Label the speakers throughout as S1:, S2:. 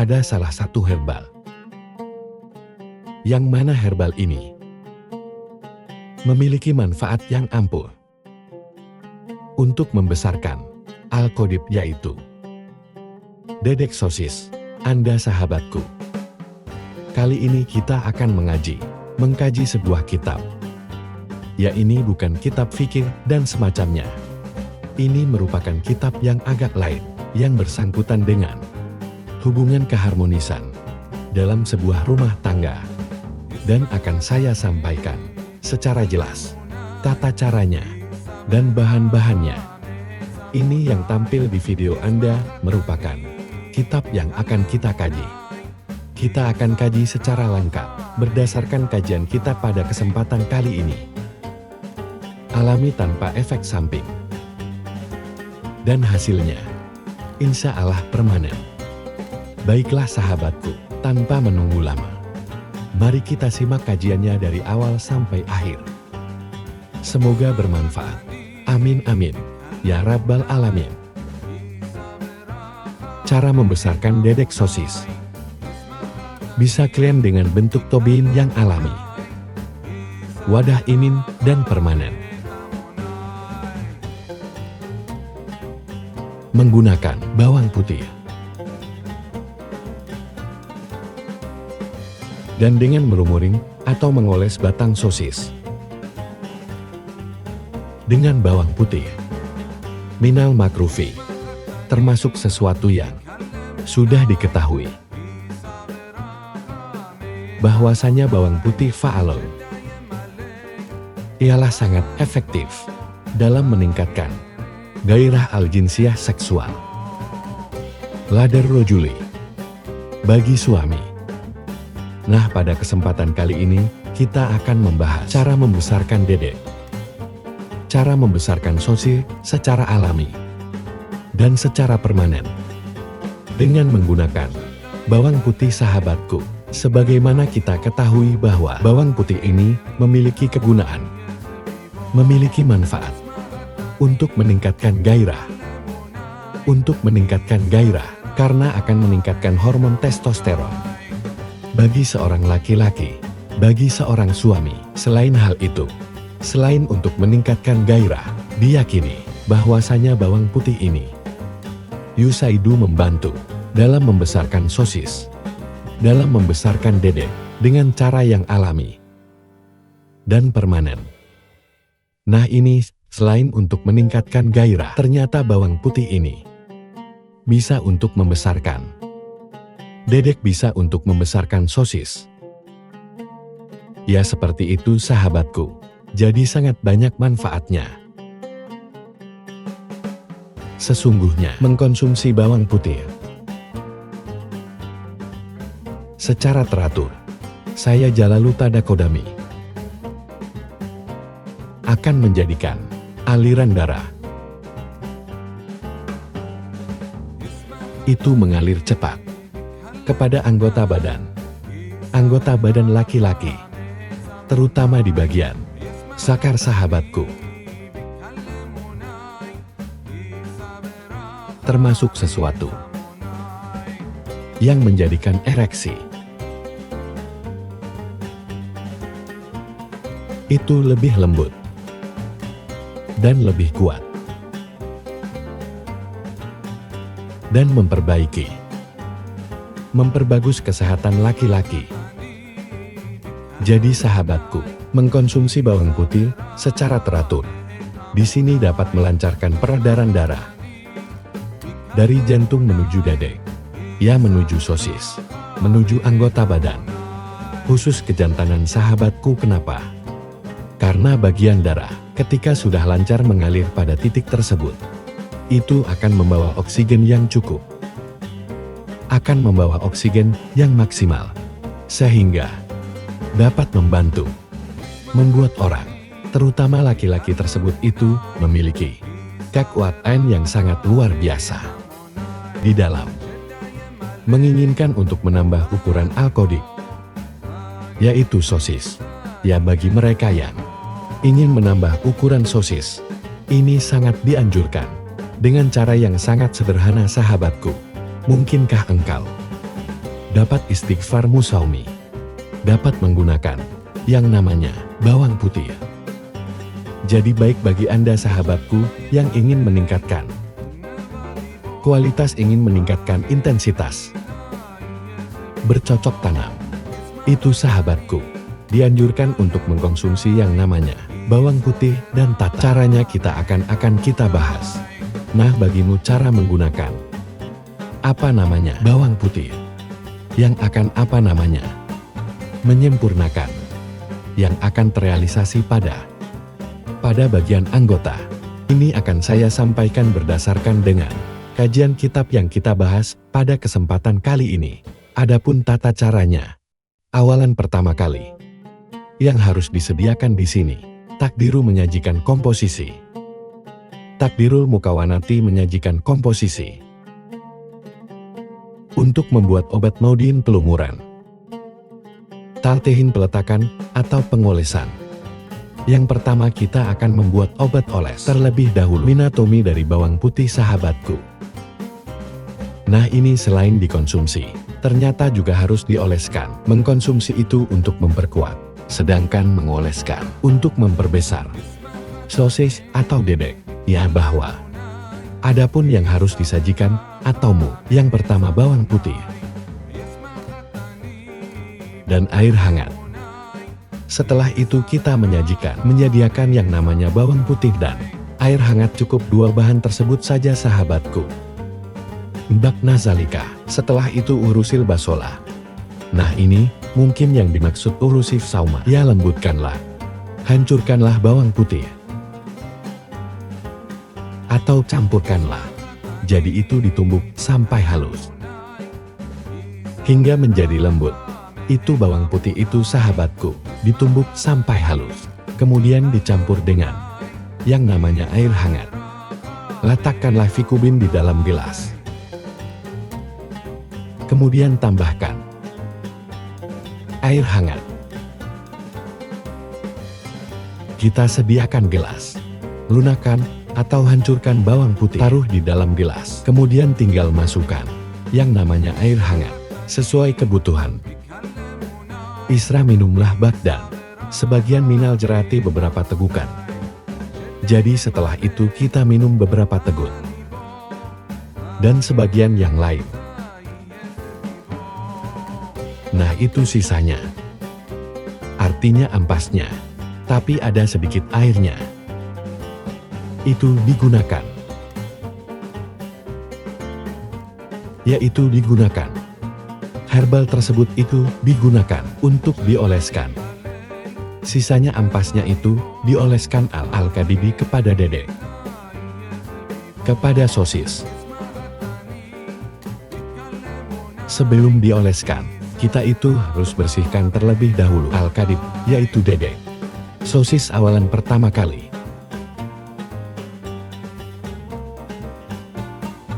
S1: ada salah satu herbal. Yang mana herbal ini memiliki manfaat yang ampuh untuk membesarkan Al-Qodib, yaitu dedek sosis. Anda sahabatku, kali ini kita akan mengkaji sebuah kitab. Ya, ini bukan kitab fikih dan semacamnya. Ini merupakan kitab yang agak lain, yang bersangkutan dengan hubungan keharmonisan dalam sebuah rumah tangga. Dan akan saya sampaikan secara jelas tata caranya dan bahan-bahannya. Ini yang tampil di video Anda merupakan kitab yang akan kita kaji. Kita akan kaji secara lengkap berdasarkan kajian kita pada kesempatan kali ini. Alami tanpa efek samping. Dan hasilnya, insya Allah permanen. Baiklah sahabatku, tanpa menunggu lama, mari kita simak kajiannya dari awal sampai akhir. Semoga bermanfaat. Amin amin. Ya Rabbal Alamin. Cara membesarkan dedek sosis. Bisa klaim dengan bentuk tobin yang alami, wadah imin, dan permanen. Menggunakan bawang putih. Dan dengan melumuring atau mengoles batang sosis dengan bawang putih. Minal makrufi, termasuk sesuatu yang sudah diketahui bahwasanya bawang putih fa'alun ialah sangat efektif dalam meningkatkan gairah al-jinsiyah seksual. Ladar rojuli, bagi suami. Nah, pada kesempatan kali ini, kita akan membahas cara membesarkan dedek. Cara membesarkan sosis secara alami dan secara permanen. Dengan menggunakan bawang putih sahabatku. Sebagaimana kita ketahui bahwa bawang putih ini memiliki kegunaan, memiliki manfaat untuk meningkatkan gairah. Untuk meningkatkan gairah, karena akan meningkatkan hormon testosteron bagi seorang laki-laki, bagi seorang suami. Selain hal itu, selain untuk meningkatkan gairah, diyakini bahwasanya bawang putih ini yusaidu membantu dalam membesarkan sosis, dalam membesarkan dedek dengan cara yang alami dan permanen. Nah, ini selain untuk meningkatkan gairah, ternyata bawang putih ini bisa untuk membesarkan dedek, bisa untuk membesarkan sosis. Ya, seperti itu sahabatku. Jadi sangat banyak manfaatnya. Sesungguhnya mengkonsumsi bawang putih secara teratur, saya Jalaluta Kodami, akan menjadikan aliran darah itu mengalir cepat kepada anggota badan laki-laki, terutama di bagian sakar sahabatku, termasuk sesuatu yang menjadikan ereksi itu lebih lembut dan lebih kuat, dan memperbagus kesehatan laki-laki. Jadi sahabatku, mengkonsumsi bawang putih secara teratur di sini dapat melancarkan peredaran darah dari jantung menuju dedek, ya menuju sosis, menuju anggota badan, khusus kejantanan sahabatku. Kenapa? Karena bagian darah ketika sudah lancar mengalir pada titik tersebut, itu akan membawa oksigen yang cukup, akan membawa oksigen yang maksimal, sehingga dapat membantu membuat orang, terutama laki-laki tersebut itu memiliki kekuatan yang sangat luar biasa di dalam menginginkan untuk menambah ukuran Al-Qodib, yaitu sosis. Ya, bagi mereka yang ingin menambah ukuran sosis, ini sangat dianjurkan dengan cara yang sangat sederhana sahabatku. Mungkinkah engkau dapat istighfar musaumi, dapat menggunakan yang namanya bawang putih. Jadi baik bagi Anda sahabatku yang ingin meningkatkan kualitas, ingin meningkatkan intensitas bercocok tanam, itu sahabatku, dianjurkan untuk mengkonsumsi yang namanya bawang putih dan tata caranya akan kita bahas. Nah, bagimu cara menggunakan bawang putih yang akan menyempurnakan yang akan terrealisasi pada bagian anggota. Ini akan saya sampaikan berdasarkan dengan kajian kitab yang kita bahas pada kesempatan kali ini. Adapun tata caranya, awalan pertama kali yang harus disediakan di sini, takdiru menyajikan komposisi. Takdirul mukawanati menyajikan komposisi untuk membuat obat maudin pelumuran, taltehin peletakan atau pengolesan. Yang pertama kita akan membuat obat oles terlebih dahulu. Minatomi dari bawang putih sahabatku. Nah, ini selain dikonsumsi, ternyata juga harus dioleskan. Mengkonsumsi itu untuk memperkuat, sedangkan mengoleskan untuk memperbesar sosis atau dedek. Ya, bahwa adapun yang harus disajikan atau yang pertama bawang putih dan air hangat. Setelah itu kita menyediakan yang namanya bawang putih dan air hangat. Cukup dua bahan tersebut saja sahabatku. Bak nazalika. Setelah itu urusil basola. Nah, ini mungkin yang dimaksud urusif sauma. Ya, lembutkanlah, hancurkanlah bawang putih atau campurkanlah. Jadi itu ditumbuk sampai halus hingga menjadi lembut. Itu bawang putih itu sahabatku, ditumbuk sampai halus. Kemudian dicampur dengan yang namanya air hangat. Letakkanlah vikubin di dalam gelas. Kemudian tambahkan air hangat. Kita sediakan gelas. Lunakan atau hancurkan bawang putih, taruh di dalam gelas. Kemudian tinggal masukkan yang namanya air hangat sesuai kebutuhan. Isra minumlah bakdan, sebagian minal jerati beberapa tegukan. Jadi setelah itu kita minum beberapa teguk dan sebagian yang lain. Nah, itu sisanya, artinya ampasnya, tapi ada sedikit airnya. Itu digunakan, yaitu digunakan. Herbal tersebut itu digunakan untuk dioleskan. Sisanya ampasnya itu dioleskan al-kadibi kepada dedek, kepada sosis. Sebelum dioleskan, kita itu harus bersihkan terlebih dahulu al-kadib, yaitu dedek, sosis awalan pertama kali.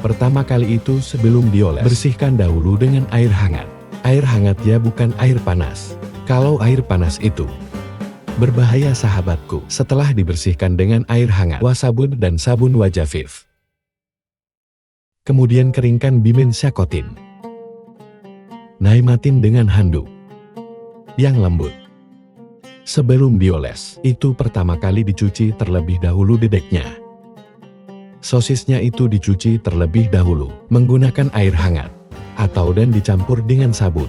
S1: Pertama kali itu sebelum dioles, bersihkan dahulu dengan air hangat. Air hangat ya, bukan air panas. Kalau air panas itu berbahaya sahabatku. Setelah dibersihkan dengan air hangat, wasabun dan sabun wajafif. Kemudian keringkan bimin syakotin. Naimatin dengan handuk yang lembut. Sebelum dioles, itu pertama kali dicuci terlebih dahulu dedeknya. Sosisnya itu dicuci terlebih dahulu menggunakan air hangat atau dan dicampur dengan sabun.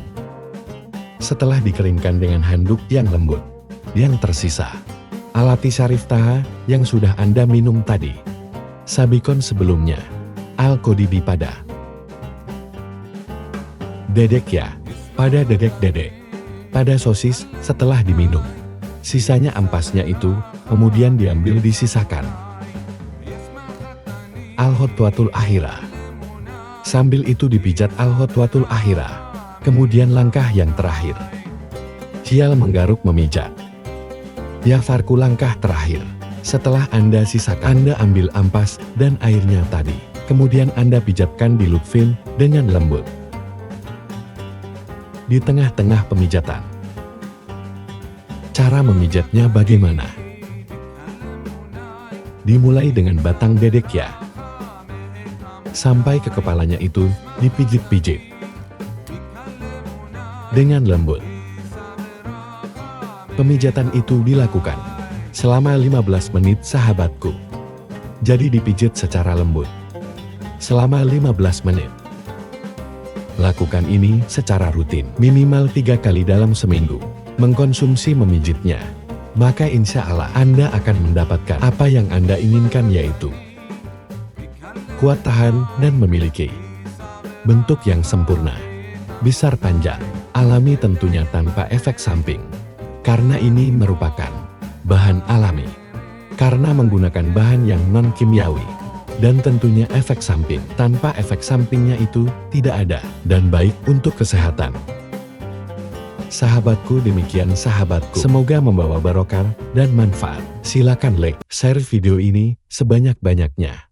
S1: Setelah dikeringkan dengan handuk yang lembut, yang tersisa alati syarif taha yang sudah Anda minum tadi. Sabikon sebelumnya, al-kodibi pada dedek ya, pada dedek-dedek, pada sosis setelah diminum. Sisanya ampasnya itu kemudian diambil disisakan. Al-Khotwatul Akhirah. Sambil itu dipijat Al-Khotwatul Akhirah. Kemudian langkah yang terakhir, Hial menggaruk memijat. Yafarku langkah terakhir. Setelah Anda sisakan, Anda ambil ampas dan airnya tadi. Kemudian Anda pijatkan di lutfin dengan lembut. Di tengah-tengah pemijatan. Cara memijatnya bagaimana? Dimulai dengan batang dedek ya. Sampai ke kepalanya itu dipijit-pijit. dengan lembut. Pemijatan itu dilakukan selama 15 menit sahabatku. Jadi dipijit secara lembut selama 15 menit. Lakukan ini secara rutin, minimal 3 kali dalam seminggu. Mengkonsumsi memijitnya, maka insya Allah Anda akan mendapatkan apa yang Anda inginkan, yaitu kuat tahan dan memiliki bentuk yang sempurna, besar panjang, alami tentunya tanpa efek samping. Karena ini merupakan bahan alami, karena menggunakan bahan yang non-kimiawi, dan tentunya efek samping. Tanpa efek sampingnya itu tidak ada, dan baik untuk kesehatan. Sahabatku, demikian sahabatku. Semoga membawa barokah dan manfaat. Silakan like, share video ini sebanyak-banyaknya.